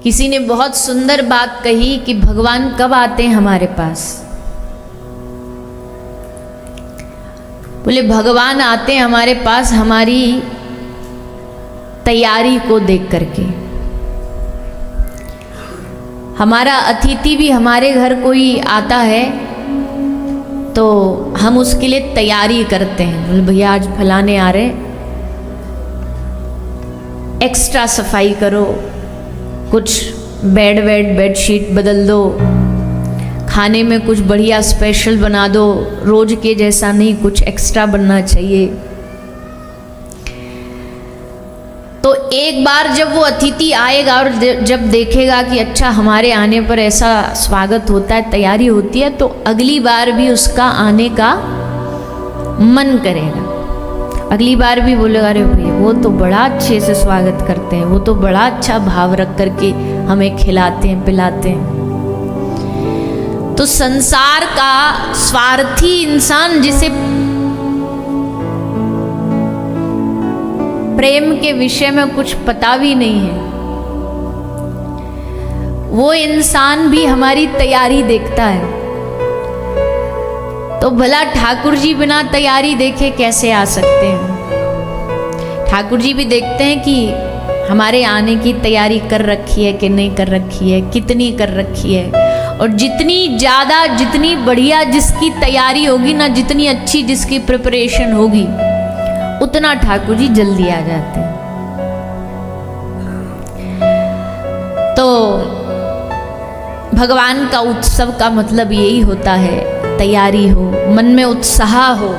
किसी ने बहुत सुंदर बात कही कि भगवान कब आते हैं हमारे पास। बोले भगवान आते हैं हमारे पास हमारी तैयारी को देख करके। हमारा अतिथि भी हमारे घर कोई आता है तो हम उसके लिए तैयारी करते हैं। बोले भैया आज फलाने आ रहे, एक्स्ट्रा सफाई करो, कुछ बेडशीट बदल दो, खाने में कुछ बढ़िया स्पेशल बना दो, रोज के जैसा नहीं, कुछ एक्स्ट्रा बनना चाहिए। तो एक बार जब वो अतिथि आएगा और जब देखेगा कि अच्छा हमारे आने पर ऐसा स्वागत होता है, तैयारी होती है, तो अगली बार भी उसका आने का मन करेगा। अगली बार भी बोलेगा अरे भैया वो तो बड़ा अच्छे से स्वागत करते हैं, वो तो बड़ा अच्छा भाव रख करके हमें खिलाते हैं पिलाते हैं। तो संसार का स्वार्थी इंसान जिसे प्रेम के विषय में कुछ पता भी नहीं है, वो इंसान भी हमारी तैयारी देखता है। तो भला ठाकुर जी बिना तैयारी देखे कैसे आ सकते हैं। ठाकुर जी भी देखते हैं कि हमारे आने की तैयारी कर रखी है कि नहीं कर रखी है, कितनी कर रखी है। और जितनी ज़्यादा जितनी बढ़िया जिसकी तैयारी होगी ना, जितनी अच्छी जिसकी प्रिपरेशन होगी, उतना ठाकुर जी जल्दी आ जाते हैं। तो भगवान का उत्सव का मतलब यही होता है, तैयारी हो, मन में उत्साह हो।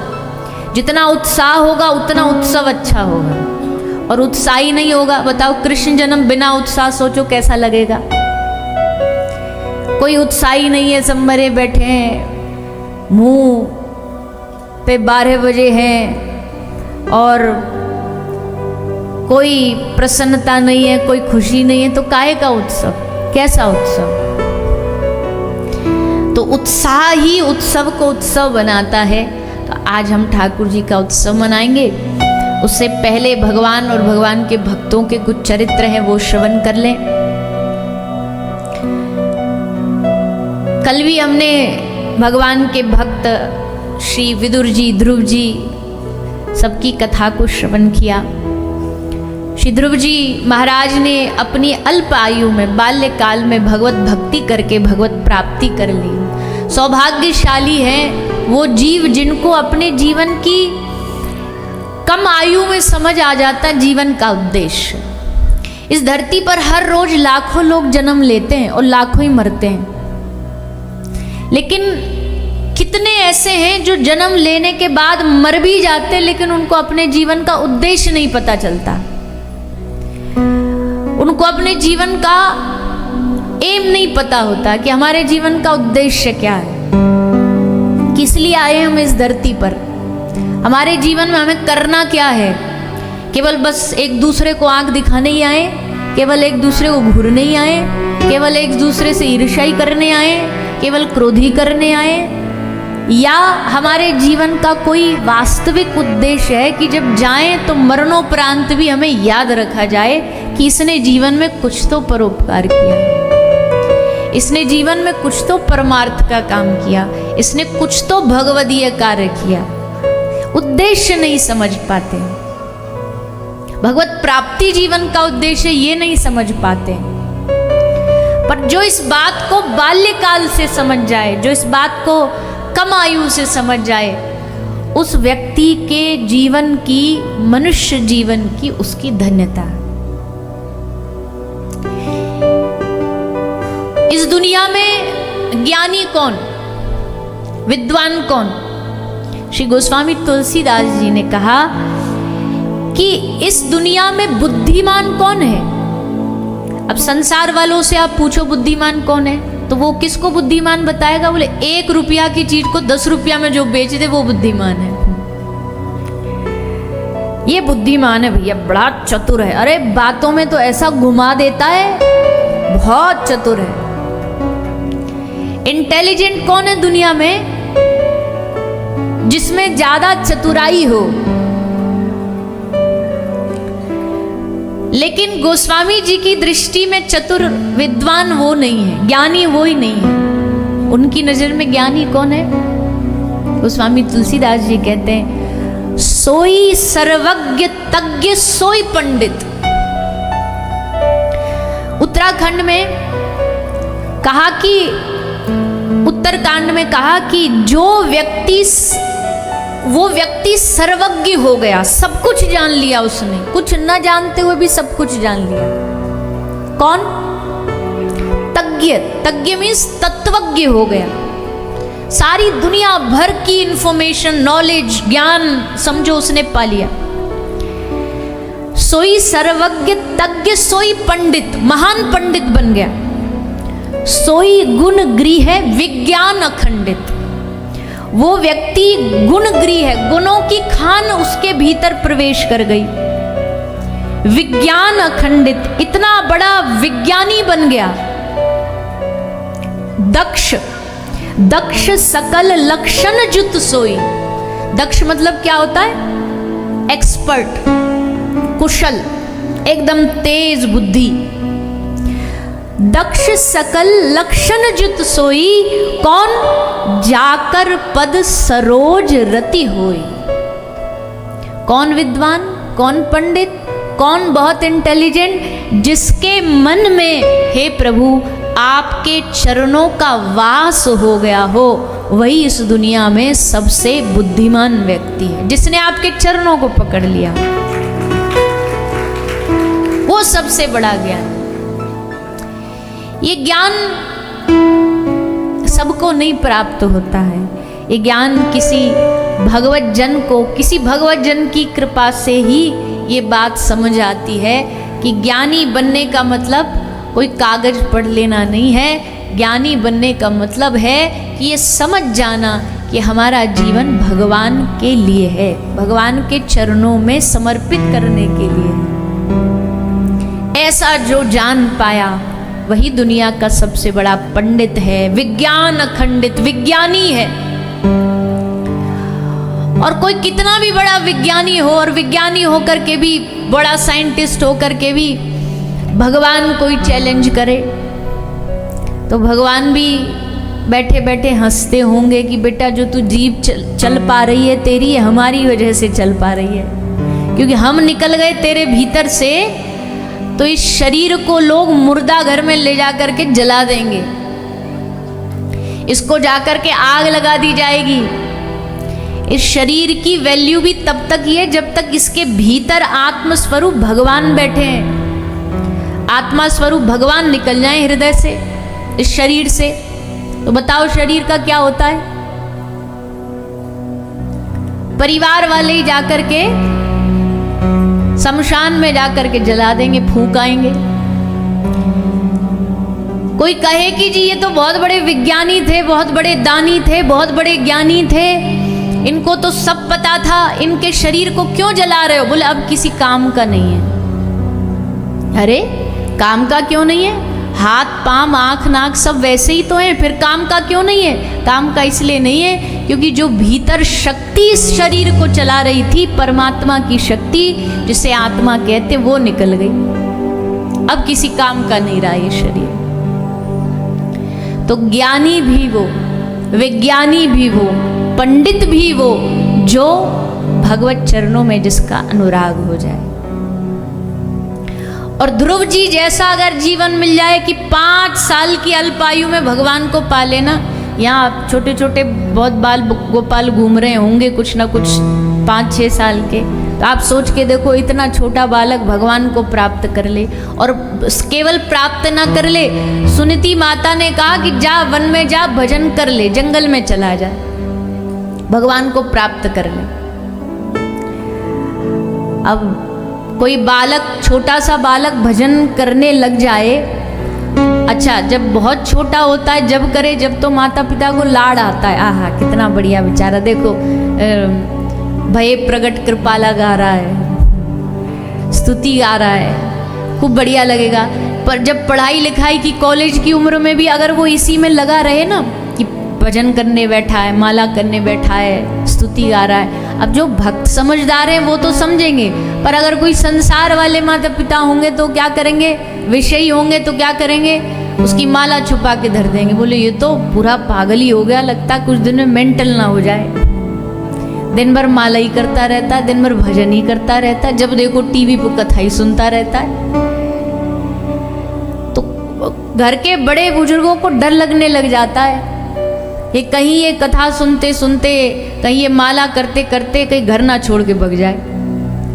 जितना उत्साह होगा उतना उत्सव अच्छा होगा। और उत्साही नहीं होगा, बताओ कृष्ण जन्म बिना उत्साह सोचो कैसा लगेगा। कोई उत्साही नहीं है, सब मरे बैठे हैं, मुंह पे 12 बजे हैं और कोई प्रसन्नता नहीं है, कोई खुशी नहीं है, तो काहे का उत्सव, कैसा उत्सव। तो उत्साह ही उत्सव को उत्सव बनाता है। तो आज हम ठाकुर जी का उत्सव मनाएंगे। उससे पहले भगवान और भगवान के भक्तों के कुछ चरित्र हैं, वो श्रवण कर लें। कल भी हमने भगवान के भक्त श्री विदुर जी, ध्रुव जी, सबकी कथा को श्रवण किया। श्री ध्रुव जी महाराज ने अपनी अल्प आयु में, बाल्यकाल में भगवत भक्ति करके भगवत प्राप्ति कर ली। सौभाग्यशाली हैं वो जीव जिनको अपने जीवन की कम आयु में समझ आ जाता जीवन का उद्देश्य। इस धरती पर हर रोज लाखों लोग जन्म लेते हैं और लाखों ही मरते हैं, लेकिन कितने ऐसे हैं जो जन्म लेने के बाद मर भी जाते हैं, लेकिन उनको अपने जीवन का उद्देश्य नहीं पता चलता। उनको अपने जीवन का एम नहीं पता होता कि हमारे जीवन का उद्देश्य क्या है, किस लिए आए हम इस धरती पर, हमारे जीवन में हमें करना क्या है। केवल बस एक दूसरे को आंख दिखाने ही आए, केवल एक दूसरे को घूरने ही आए, केवल एक दूसरे से ईर्ष्या करने आए, केवल क्रोधी करने आए, या हमारे जीवन का कोई वास्तविक उद्देश्य है कि जब जाएं तो मरणोपरांत भी हमें याद रखा जाए कि इसने जीवन में कुछ तो परोपकार किया, इसने जीवन में कुछ तो परमार्थ का काम किया, इसने कुछ तो भगवदीय कार्य किया। उद्देश्य नहीं समझ पाते, भगवत प्राप्ति जीवन का उद्देश्य ये नहीं समझ पाते। पर जो इस बात को बाल्यकाल से समझ जाए, जो इस बात को कम आयु से समझ जाए, उस व्यक्ति के जीवन की, मनुष्य जीवन की उसकी धन्यता। इस दुनिया में ज्ञानी कौन, विद्वान कौन। श्री गोस्वामी तुलसीदास जी ने कहा कि इस दुनिया में बुद्धिमान कौन है। अब संसार वालों से आप पूछो बुद्धिमान कौन है, तो वो किसको बुद्धिमान बताएगा। बोले 1 रुपया की चीज को 10 रुपया में जो बेच दे वो बुद्धिमान है, ये बुद्धिमान है भैया, बड़ा चतुर है। अरे बातों में तो ऐसा घुमा देता है, बहुत चतुर है। इंटेलिजेंट कौन है दुनिया में, जिसमें ज्यादा चतुराई हो। लेकिन गोस्वामी जी की दृष्टि में चतुर विद्वान वो नहीं है, ज्ञानी वो ही नहीं है। उनकी नजर में ज्ञानी कौन है? गोस्वामी तुलसीदास जी कहते हैं, सोई सर्वज्ञ तज्ञ सोई पंडित। उत्तराखंड में कहा कि, उत्तरकांड में कहा कि वो व्यक्ति सर्वज्ञ हो गया, सब कुछ जान लिया उसने, कुछ न जानते हुए भी सब कुछ जान लिया। कौन? तज्ञ। तज्ञ मीन्स तत्वज्ञ हो गया, सारी दुनिया भर की इंफॉर्मेशन, नॉलेज, ज्ञान समझो उसने पा लिया। सोई सर्वज्ञ तज्ञ सोई पंडित, महान पंडित बन गया। सोई गुण गृह विज्ञान अखंडित, वो व्यक्ति गुण गृह है, गुणों की खान उसके भीतर प्रवेश कर गई। विज्ञान अखंडित, इतना बड़ा विज्ञानी बन गया। दक्ष। दक्ष सकल लक्षण जुत सोई। दक्ष मतलब क्या होता है? एक्सपर्ट, कुशल, एकदम तेज बुद्धि। दक्ष सकल लक्षण जुत सोई, कौन? जाकर पद सरोज रति होई। कौन विद्वान, कौन पंडित, कौन बहुत इंटेलिजेंट? जिसके मन में हे प्रभु आपके चरणों का वास हो गया हो, वही इस दुनिया में सबसे बुद्धिमान व्यक्ति है। जिसने आपके चरणों को पकड़ लिया, वो सबसे बड़ा ज्ञान। ये ज्ञान सबको नहीं प्राप्त होता है। ये ज्ञान किसी भगवत जन को, किसी भगवत जन की कृपा से ही ये बात समझ आती है कि ज्ञानी बनने का मतलब कोई कागज पढ़ लेना नहीं है। ज्ञानी बनने का मतलब है कि ये समझ जाना कि हमारा जीवन भगवान के लिए है, भगवान के चरणों में समर्पित करने के लिए है। ऐसा जो जान पाया वही दुनिया का सबसे बड़ा पंडित है, विज्ञान अखंडित, विज्ञानी है। और कोई कितना भी बड़ा विज्ञानी हो, और विज्ञानी होकर के भी, बड़ा साइंटिस्ट होकर के भी भगवान कोई चैलेंज करे तो भगवान भी बैठे बैठे हंसते होंगे कि बेटा जो तू जीभ चल पा रही है तेरी, हमारी वजह से चल पा रही है, क्योंकि हम निकल गए तेरे भीतर से तो इस शरीर को लोग मुर्दा घर में ले जाकर के जला देंगे, इसको जाकर के आग लगा दी जाएगी। इस शरीर की वैल्यू भी तब तक ही है जब तक इसके भीतर आत्मस्वरूप भगवान बैठे हैं। आत्मा स्वरूप भगवान निकल जाए हृदय से, इस शरीर से, तो बताओ शरीर का क्या होता है? परिवार वाले ही जाकर के शमशान में जाकर के जला देंगे, फूंकाएंगे। कोई कहे कि जी ये तो बहुत बड़े विज्ञानी थे, बहुत बड़े दानी थे, बहुत बड़े ज्ञानी थे, इनको तो सब पता था, इनके शरीर को क्यों जला रहे हो? बोले अब किसी काम का नहीं है। अरे काम का क्यों नहीं है? हाथ पांव आंख नाक सब वैसे ही तो हैं, फिर काम का क्यों नहीं है? काम का इसलिए नहीं है क्योंकि जो भीतर शक्ति इस शरीर को चला रही थी, परमात्मा की शक्ति जिसे आत्मा कहते, वो निकल गई। अब किसी काम का नहीं रहा ये शरीर। तो ज्ञानी भी वो, विज्ञानी भी वो, पंडित भी वो जो भगवत चरणों में जिसका अनुराग हो जाए। और ध्रुव जी जैसा अगर जीवन मिल जाए कि 5 साल की अल्पायु में भगवान को पा लेना। यहाँ छोटे छोटे बहुत बाल गोपाल घूम रहे होंगे कुछ ना कुछ 5-6 साल के, तो आप सोच के देखो इतना छोटा बालक भगवान को प्राप्त कर ले। और केवल प्राप्त ना कर ले, सुनीति माता ने कहा कि जा वन में जा भजन कर ले, जंगल में चला जा, भगवान को प्राप्त कर ले। अब कोई बालक, छोटा सा बालक भजन करने लग जाए, अच्छा जब बहुत छोटा होता है जब करे, जब तो माता पिता को लाड आता है, आहा कितना बढ़िया बेचारा, देखो भय प्रगट कृपाला गा रहा है, स्तुति गा रहा है, खूब बढ़िया लगेगा। पर जब पढ़ाई लिखाई की कॉलेज की उम्र में भी अगर वो इसी में लगा रहे ना कि भजन करने बैठा है, माला करने बैठा है, स्तुति गा रहा है, अब जो भक्त समझदार हैं वो तो समझेंगे, पर अगर कोई संसार वाले माता पिता होंगे तो क्या करेंगे, विषयी होंगे तो क्या करेंगे, उसकी माला छुपा के धर देंगे। बोले ये तो पूरा पागल ही हो गया, लगता कुछ दिन में मेंटल ना हो जाए, दिन भर माला ही करता रहता है, दिन भर भजन ही करता रहता है, जब देखो टीवी पर कथा ही सुनता रहता है। तो घर के बड़े बुजुर्गों को डर लगने लग जाता है, ये कहीं ये कथा सुनते सुनते, कहीं ये माला करते करते कहीं घर ना छोड़ के भग जाए,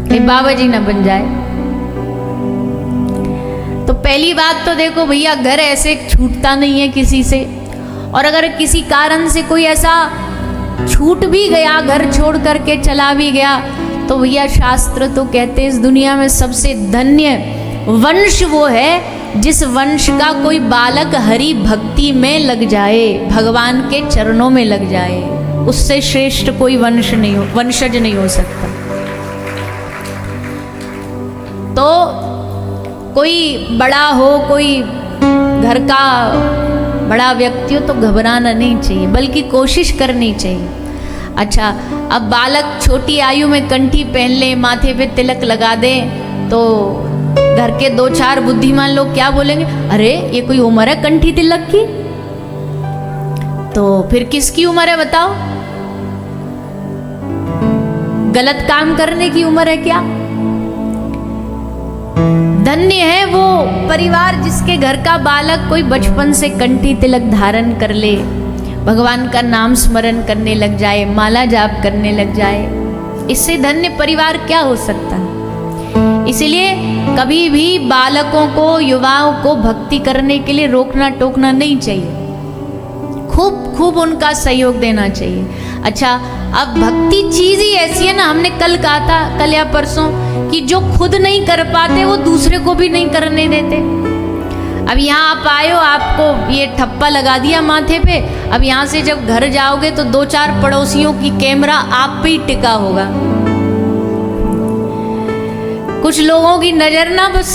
कहीं बाबा जी ना बन जाए। तो पहली बात तो देखो भैया, घर ऐसे छूटता नहीं है किसी से, और अगर किसी कारण से कोई ऐसा छूट भी गया, घर छोड़ करके चला भी गया, तो भैया शास्त्र तो कहते हैं इस दुनिया में सबसे धन्य वंश वो है जिस वंश का कोई बालक हरि भक्ति में लग जाए, भगवान के चरणों में लग जाए। उससे श्रेष्ठ कोई वंशज नहीं हो सकता। तो कोई बड़ा हो, कोई घर का बड़ा व्यक्ति हो तो घबराना नहीं चाहिए, बल्कि कोशिश करनी चाहिए। अच्छा, अब बालक छोटी आयु में कंठी पहन ले, माथे पे तिलक लगा दे, तो घर के 2-4 बुद्धिमान लोग क्या बोलेंगे, अरे ये कोई उम्र है कंठी तिलक की? तो फिर किसकी उम्र है बताओ? गलत काम करने की उम्र है क्या? धन्य है वो परिवार जिसके घर का बालक कोई बचपन से कंठी तिलक धारण कर ले, भगवान का नाम स्मरण करने लग जाए, माला जाप करने लग जाए। इससे धन्य परिवार क्या हो सकता है? इसलिए कभी भी बालकों को, युवाओं को भक्ति करने के लिए रोकना टोकना नहीं चाहिए, खूब खूब उनका सहयोग देना चाहिए। अच्छा, अब भक्ति चीज ही ऐसी है ना, हमने कल कहा था, कल या परसों, कि जो खुद नहीं कर पाते वो दूसरे को भी नहीं करने देते। अब यहाँ आप आए हो, आपको ये ठप्पा लगा दिया माथे पे, अब यहाँ से जब घर जाओगे तो 2-4 पड़ोसियों की कैमरा आप पे ही टिका होगा। कुछ लोगों की नजर ना बस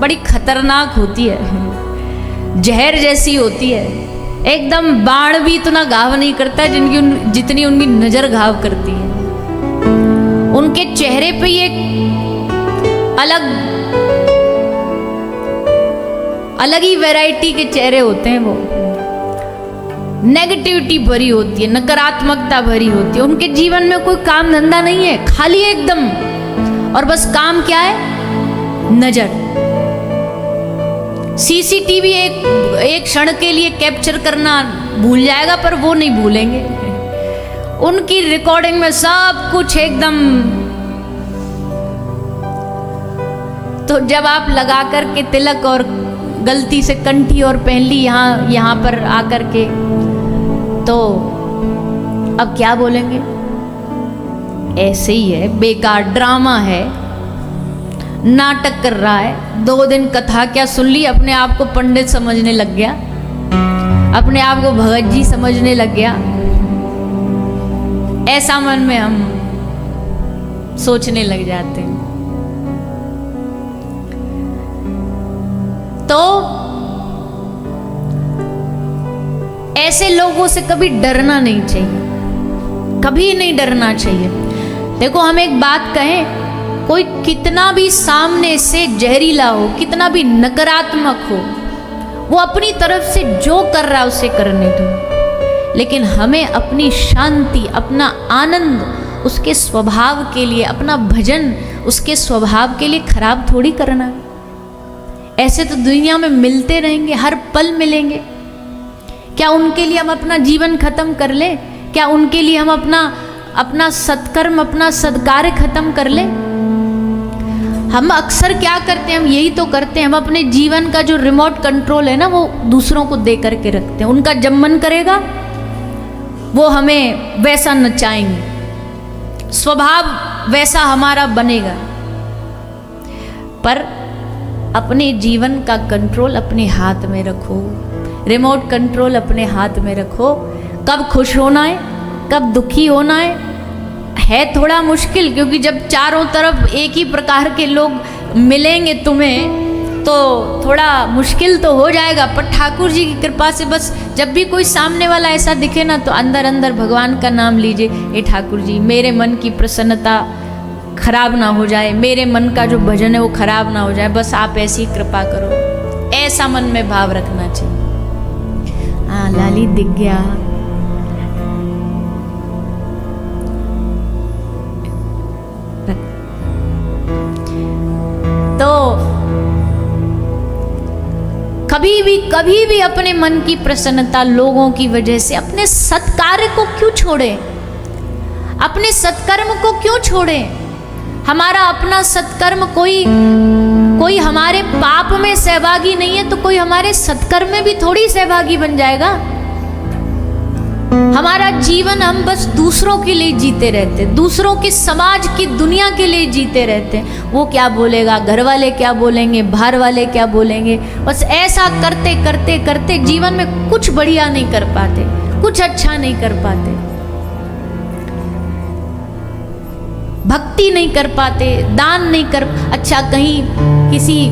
बड़ी खतरनाक होती है, जहर जैसी होती है, एकदम बाण भी इतना घाव नहीं करता है जितनी उनकी नजर घाव करती है। उनके चेहरे पे ये अलग ही वैरायटी के चेहरे होते हैं, वो नेगेटिविटी भरी होती है, नकारात्मकता भरी होती है। उनके जीवन में कोई काम धंधा नहीं है, खाली एकदम, और बस काम क्या है, नजर। सीसीटीवी एक क्षण के लिए कैप्चर करना भूल जाएगा, पर वो नहीं भूलेंगे। उनकी रिकॉर्डिंग में सब कुछ एकदम। तो जब आप लगा कर के तिलक और गलती से कंठी और पहन ली यहाँ पर आकर के, तो अब क्या बोलेंगे, ऐसे ही है, बेकार ड्रामा है, नाटक कर रहा है। 2 दिन कथा क्या सुन ली, अपने आप को पंडित समझने लग गया, अपने आप को भगत जी समझने लग गया। ऐसा मन में हम सोचने लग जाते हैं। तो ऐसे लोगों से कभी डरना नहीं चाहिए, कभी नहीं डरना चाहिए। देखो, हम एक बात कहें, कोई कितना भी सामने से जहरीला हो, कितना भी नकारात्मक हो, वो अपनी तरफ से जो कर रहा है उसे करने दो, लेकिन हमें अपनी शांति, अपना आनंद उसके स्वभाव के लिए, अपना भजन उसके स्वभाव के लिए खराब थोड़ी करना। ऐसे तो दुनिया में मिलते रहेंगे, हर पल मिलेंगे। क्या उनके लिए हम अपना जीवन खत्म कर ले? क्या उनके लिए हम अपना सत्कर्म, अपना सद्कार्य खत्म कर ले? हम अक्सर क्या करते हैं, हम यही तो करते हैं, हम अपने जीवन का जो रिमोट कंट्रोल है ना, वो दूसरों को दे करके रखते हैं। उनका जब मन करेगा वो हमें वैसा नचाएंगे, स्वभाव वैसा हमारा बनेगा। पर अपने जीवन का कंट्रोल अपने हाथ में रखो, रिमोट कंट्रोल अपने हाथ में रखो। कब खुश होना है, कब दुखी होना है थोड़ा मुश्किल, क्योंकि जब चारों तरफ एक ही प्रकार के लोग मिलेंगे तुम्हें, तो थोड़ा मुश्किल तो हो जाएगा। पर ठाकुर जी की कृपा से बस जब भी कोई सामने वाला ऐसा दिखे ना, तो अंदर अंदर भगवान का नाम लीजिए, हे ठाकुर जी मेरे मन की प्रसन्नता खराब ना हो जाए, मेरे मन का जो भजन है वो खराब ना हो जाए, बस आप ऐसी कृपा करो, ऐसा मन में भाव रखना चाहिए। हाँ, लाली दिख गया। तो कभी भी अपने मन की प्रसन्नता लोगों की वजह से अपने सत्कार्य को क्यों छोड़े, अपने सत्कर्म को क्यों छोड़े। हमारा अपना सत्कर्म कोई हमारे पाप में सहभागी नहीं है तो कोई हमारे सत्कर्म में भी थोड़ी सहभागी बन जाएगा। हमारा जीवन हम बस दूसरों के लिए जीते रहते, दूसरों के समाज की दुनिया के लिए जीते रहते। वो क्या बोलेगा, घर वाले क्या बोलेंगे, बाहर वाले क्या बोलेंगे, बस ऐसा करते करते करते जीवन में कुछ बढ़िया नहीं कर पाते, कुछ अच्छा नहीं कर पाते, भक्ति नहीं कर पाते, दान नहीं कर। अच्छा, कहीं किसी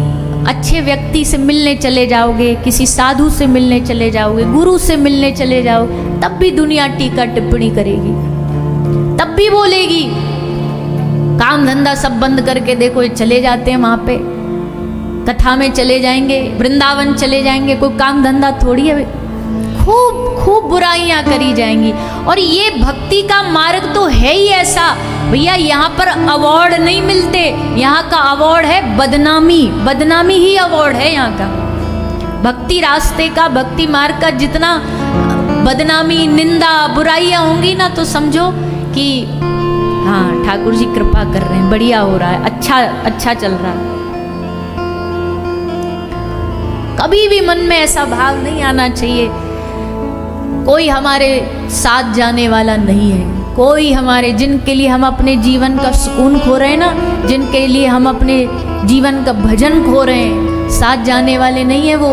अच्छे व्यक्ति से मिलने चले जाओगे, किसी साधु से मिलने चले जाओगे, गुरु से मिलने चले जाओ, तब भी दुनिया टीका टिप्पणी करेगी, तब भी बोलेगी। काम धंधा सब बंद करके देखो, ये चले जाते हैं वहां पे, कथा में चले जाएंगे, वृंदावन चले जाएंगे, कोई काम धंधा थोड़ी है, खूब खूब बुराइयां करी जाएंगी। और ये भक्ति का मार्ग तो है ही ऐसा भैया, यहाँ पर अवार्ड नहीं मिलते, यहाँ का अवार्ड है बदनामी, बदनामी ही अवार्ड है यहाँ का। भक्ति रास्ते का, भक्ति मार्ग का जितना बदनामी, निंदा, बुराइयां होंगी ना, तो समझो कि हाँ, ठाकुर जी कृपा कर रहे हैं, बढ़िया हो रहा है, अच्छा चल रहा है। कभी भी मन में ऐसा भाव नहीं आना चाहिए कोई हमारे साथ जाने वाला नहीं है, कोई हमारे, जिनके लिए हम अपने जीवन का सुकून खो रहे हैं ना, जिनके लिए हम अपने जीवन का भजन खो रहे हैं, साथ जाने वाले नहीं है वो।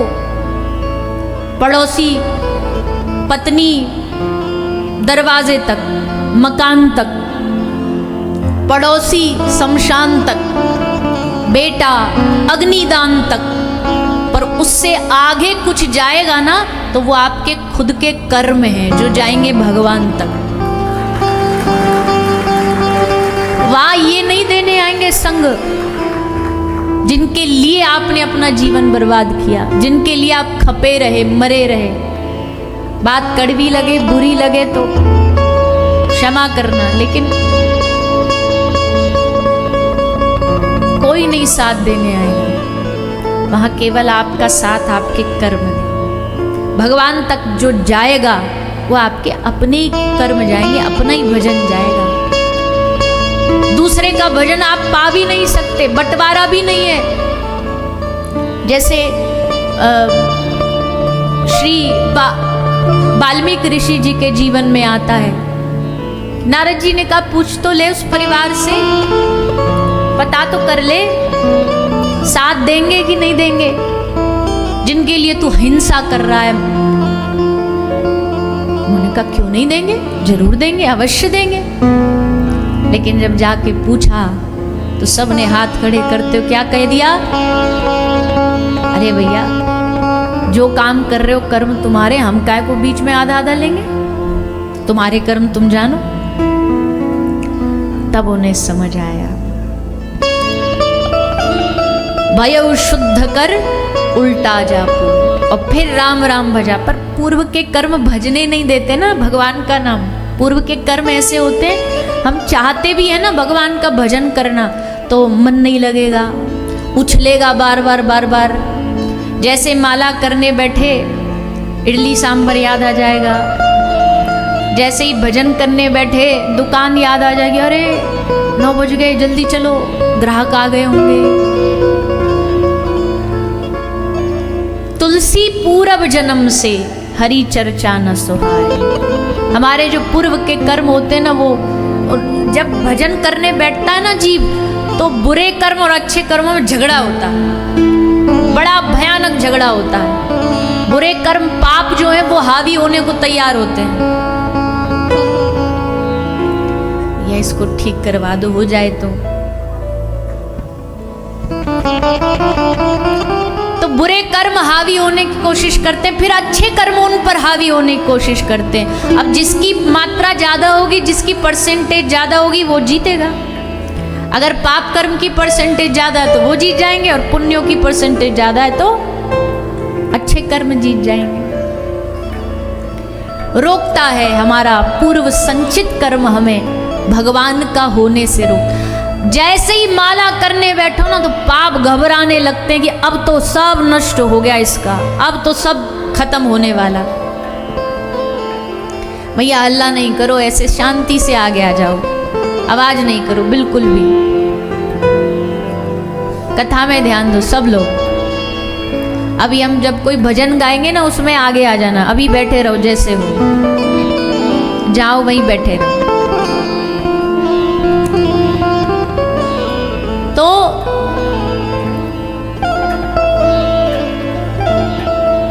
पड़ोसी, पत्नी दरवाजे तक, मकान तक, पड़ोसी शमशान तक, बेटा अग्निदान तक, पर उससे आगे कुछ जाएगा ना तो वो आपके खुद के कर्म हैं जो जाएंगे भगवान तक। वहां ये नहीं देने आएंगे संग जिनके लिए आपने अपना जीवन बर्बाद किया, जिनके लिए आप खपे रहे, मरे रहे। बात कड़वी लगे, बुरी लगे तो क्षमा करना, लेकिन कोई नहीं साथ देने आएगा वहां, केवल आपका साथ आपके कर्म में। भगवान तक जो जाएगा वो आपके अपने ही कर्म जाएंगे, अपना ही भजन जाएगा। दूसरे का भजन आप पा भी नहीं सकते, बंटवारा भी नहीं है। जैसे श्री वाल्मीकि ऋषि जी के जीवन में आता है, नारद जी ने कहा पूछ तो ले उस परिवार से, पता तो कर ले, साथ देंगे कि नहीं देंगे जिनके लिए तू हिंसा कर रहा है। उन्होंने कहा क्यों नहीं देंगे, जरूर देंगे, अवश्य देंगे। लेकिन जब जाके पूछा तो सब ने हाथ खड़े करते हो क्या कह दिया, अरे भैया जो काम कर रहे हो कर्म तुम्हारे, हम काय को बीच में आधा आधा लेंगे, तुम्हारे कर्म तुम जानो। तब उन्हें समझ आया, भय शुद्ध कर उल्टा जापू, और फिर राम राम भजा। पर पूर्व के कर्म भजने नहीं देते ना भगवान का नाम। पूर्व के कर्म ऐसे होते हैं, हम चाहते भी है ना भगवान का भजन करना, तो मन नहीं लगेगा, उछलेगा बार बार बार बार। जैसे माला करने बैठे इडली सांभर याद आ जाएगा, जैसे ही भजन करने बैठे दुकान याद आ जाएगी, अरे 9 बज गए जल्दी चलो, ग्राहक आ गए होंगे। तुलसी पूर्व जन्म से हरि चर्चा न सुहाए। हमारे जो पूर्व के कर्म होते हैं ना, वो जब भजन करने बैठता है ना जीव, तो बुरे कर्म और अच्छे कर्मों में झगड़ा होता है, बड़ा भयानक झगड़ा होता है। बुरे कर्म पाप जो है वो हावी होने को तैयार होते हैं। या इसको ठीक करवा दो, हो जाए तो बुरे कर्म हावी होने की कोशिश करते हैं, फिर अच्छे कर्म उन पर हावी होने की कोशिश करते हैं। अब जिसकी मात्रा ज्यादा होगी, जिसकी परसेंटेज ज्यादा होगी, वो जीतेगा। अगर पाप कर्म की परसेंटेज ज्यादा है तो वो जीत जाएंगे, और पुण्यों की परसेंटेज ज्यादा है तो अच्छे कर्म जीत जाएंगे। रोकता है हमारा पूर्व संचित कर्म हमें भगवान का होने से रोक। जैसे ही माला करने बैठो ना तो पाप घबराने लगते हैं कि अब तो सब नष्ट हो गया इसका, अब तो सब खत्म होने वाला। भैया हल्ला नहीं करो, ऐसे शांति से आगे आ जाओ, आवाज नहीं करो बिल्कुल भी। कथा में ध्यान दो सब लोग। अभी हम जब कोई भजन गाएंगे ना उसमें आगे आ जाना, अभी बैठे रहो जैसे हो, जाओ वहीं बैठे रहो। तो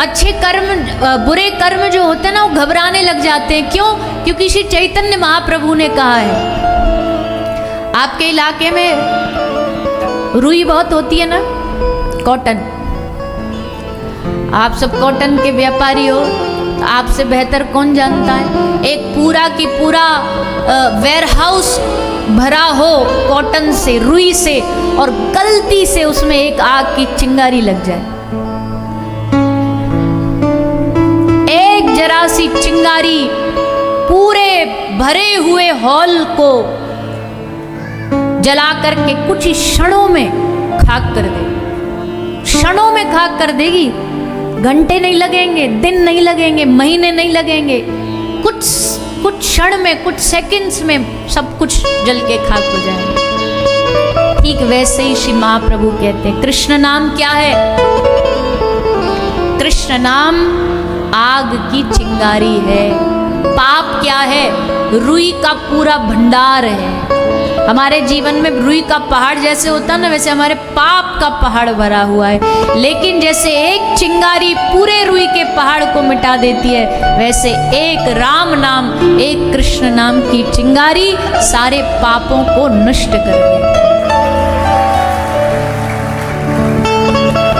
अच्छे कर्म, बुरे कर्म जो होते हैं ना वो घबराने लग जाते हैं। क्यों? क्योंकि श्री चैतन्य महाप्रभु ने कहा है, आपके इलाके में रुई बहुत होती है ना, कॉटन, आप सब कॉटन के व्यापारी हो, तो आपसे बेहतर कौन जानता है। एक पूरा की पूरा वेयरहाउस भरा हो कॉटन से, रुई से, और गलती से उसमें एक आग की चिंगारी लग जाए, एक जरा सी चिंगारी पूरे भरे हुए हॉल को जला करके कुछ ही क्षणों में खाक कर दे, क्षणों में खाक कर देगी। घंटे नहीं लगेंगे, दिन नहीं लगेंगे, महीने नहीं लगेंगे, कुछ क्षण में, कुछ सेकंड्स में सब कुछ जल के खाक हो जाएगा। ठीक वैसे ही श्री महाप्रभु कहते हैं, कृष्ण नाम क्या है? कृष्ण नाम आग की चिंगारी है। पाप क्या है? रुई का पूरा भंडार है। हमारे जीवन में रुई का पहाड़ जैसे होता है ना, वैसे हमारे पाप का पहाड़ भरा हुआ है। लेकिन जैसे एक चिंगारी पूरे रुई के पहाड़ को मिटा देती है, वैसे एक राम नाम, एक कृष्ण नाम की चिंगारी सारे पापों को नष्ट कर देती है।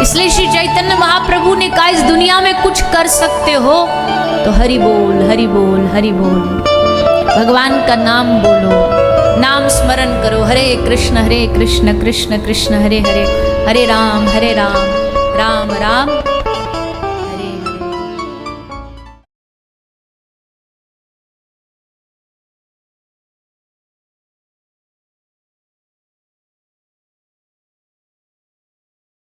इसलिए श्री चैतन्य महाप्रभु ने कहा, इस दुनिया में कुछ कर सकते हो तो हरि बोल, हरि बोल, हरि बोल, भगवान का नाम बोलो, नाम स्मरण करो। हरे कृष्ण कृष्ण कृष्ण हरे हरे, हरे राम राम राम